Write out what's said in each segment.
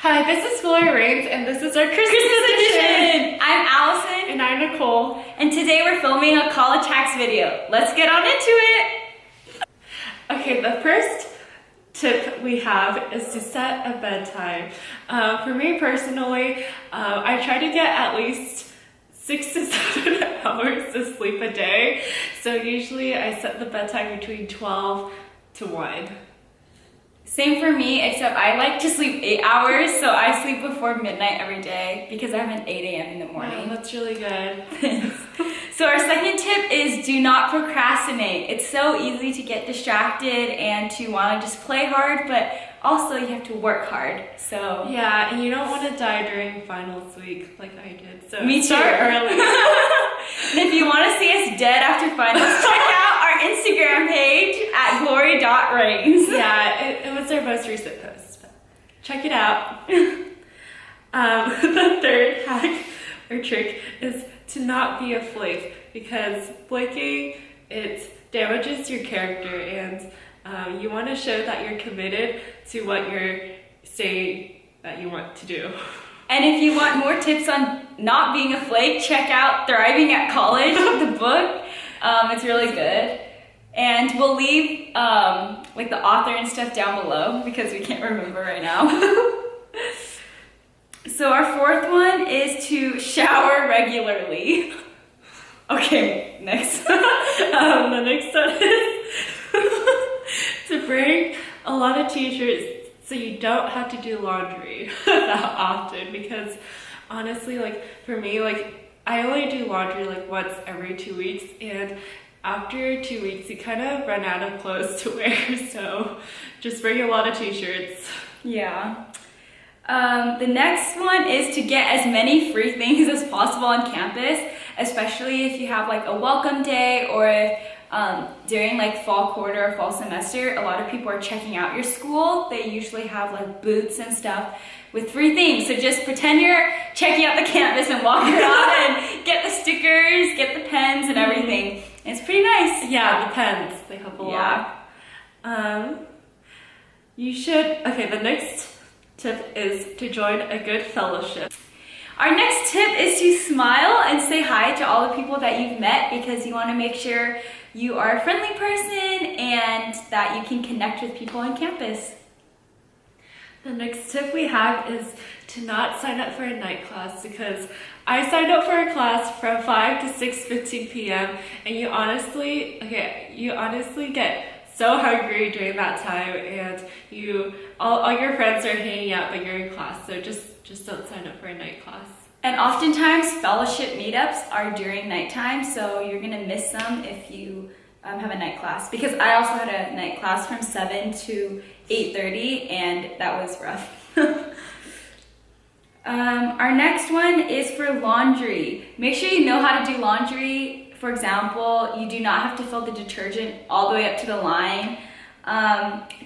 Hi, this is Gloria Rains, and this is our Christmas edition. I'm Allison. And I'm Nicole. And today we're filming a college hacks video. Let's get on into it. Okay, the first tip we have is to set a bedtime. For me personally, I try to get at least 6 to 7 hours of sleep a day. So usually I set the bedtime between 12 to 1. Same for me, except I like to sleep 8 hours, so I sleep before midnight every day because I have an 8 a.m. in the morning. Oh, that's really good. So our second tip is do not procrastinate. It's so easy to get distracted and to want to just play hard, but also you have to work hard. So yeah, and you don't want to die during finals week like I did. So me too. Start early. And if you want to see us dead after finals, check out our Instagram page at glory.rains. Yeah, it was our most recent post. Check it out. The third hack or trick is to not be a flake, because flaking, it damages your character, and you want to show that you're committed to what you're saying that you want to do. And if you want more tips on not being a flake, check out Thriving at College, the book. It's really good. And we'll leave like the author and stuff down below because we can't remember right now. So our fourth one is to shower regularly. Okay, next. The next one is to bring a lot of t-shirts so you don't have to do laundry that often, because honestly, like for me, like I only do laundry like once every 2 weeks, and after 2 weeks you kind of run out of clothes to wear, so just bring a lot of t-shirts. Yeah. The next one is to get as many free things as possible on campus, especially if you have like a welcome day, or if during like fall quarter or fall semester, a lot of people are checking out your school. They usually have like booths and stuff with free things. So just pretend you're checking out the campus and walk around and get the stickers, get the pens and everything. And it's pretty nice. Yeah, the pens, they help a lot. You should, the next tip is to join a good fellowship. Our next tip is to smile and say hi to all the people that you've met, because you want to make sure you are a friendly person and that you can connect with people on campus. The next tip we have is to not sign up for a night class, because I signed up for a class from 5 to 6:15 p.m. and you honestly get so hungry during that time, and all your friends are hanging out but you're in class, so just don't sign up for a night class. And oftentimes fellowship meetups are during nighttime, so you're gonna miss them if you have a night class, because I also had a night class from 7 to 8:30 and that was rough. Our next one is for laundry. Make sure you know how to do laundry. For example, you do not have to fill the detergent all the way up to the line.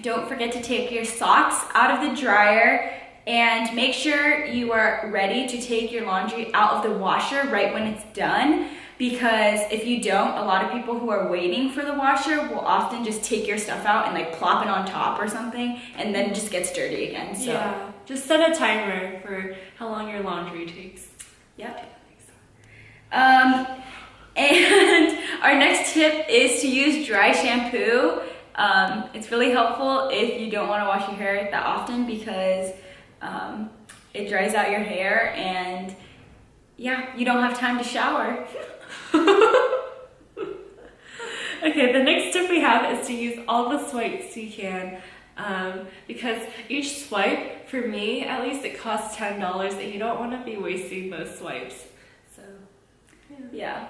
Don't forget to take your socks out of the dryer, and make sure you are ready to take your laundry out of the washer right when it's done, because if you don't, a lot of people who are waiting for the washer will often just take your stuff out and like plop it on top or something, and then it just gets dirty again. So yeah, just set a timer for how long your laundry takes. Yep. And our next tip is to use dry shampoo. It's really helpful if you don't want to wash your hair that often, because it dries out your hair, and yeah, you don't have time to shower. Okay, the next tip we have is to use all the swipes you can, because each swipe, for me at least, it costs $10, and you don't want to be wasting those swipes. So yeah.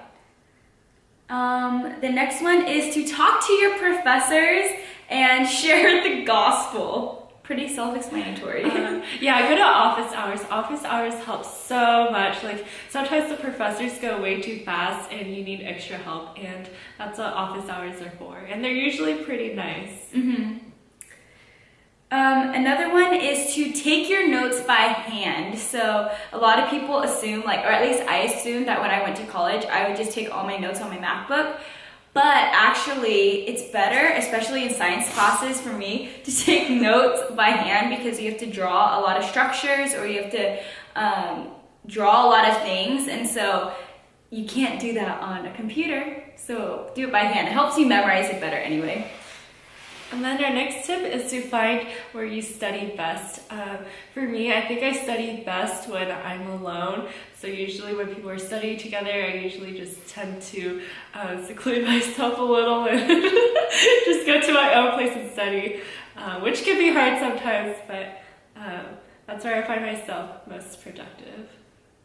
The next one is to talk to your professors and share the gospel. Pretty self-explanatory. Yeah, go to office hours. Office hours help so much. Like sometimes the professors go way too fast and you need extra help, and that's what office hours are for. And they're usually pretty nice. Mm-hmm. Another one is to take your notes by hand. So a lot of people assume, or at least I assumed, that when I went to college, I would just take all my notes on my MacBook. But actually, it's better, especially in science classes for me, to take notes by hand because you have to draw a lot of structures or you have to draw a lot of things. And so you can't do that on a computer. So do it by hand. It helps you memorize it better anyway. And then our next tip is to find where you study best. For me, I think I study best when I'm alone. So usually when people are studying together, I usually just tend to seclude myself a little and just go to my own place and study, which can be hard sometimes, but that's where I find myself most productive.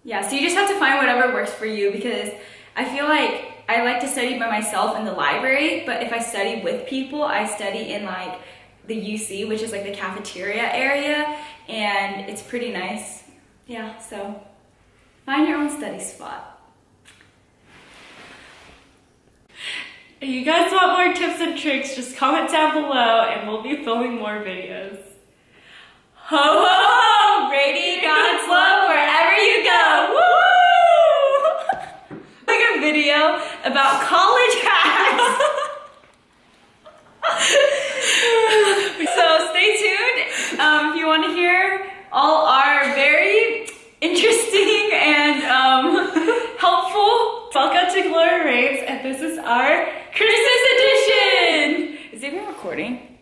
Yeah, so you just have to find whatever works for you because I feel like I like to study by myself in the library, but if I study with people, I study in like the UC, which is like the cafeteria area, and it's pretty nice. Yeah, so find your own study spot. If you guys want more tips and tricks, just comment down below and we'll be filming more videos. Ho ho ho! Radiate God's love wherever you go! Woo! Like a video about college hacks. So stay tuned if you want to hear all our very interesting and helpful. Welcome to Glory Reigns, and this is our Christmas edition. Is it even recording?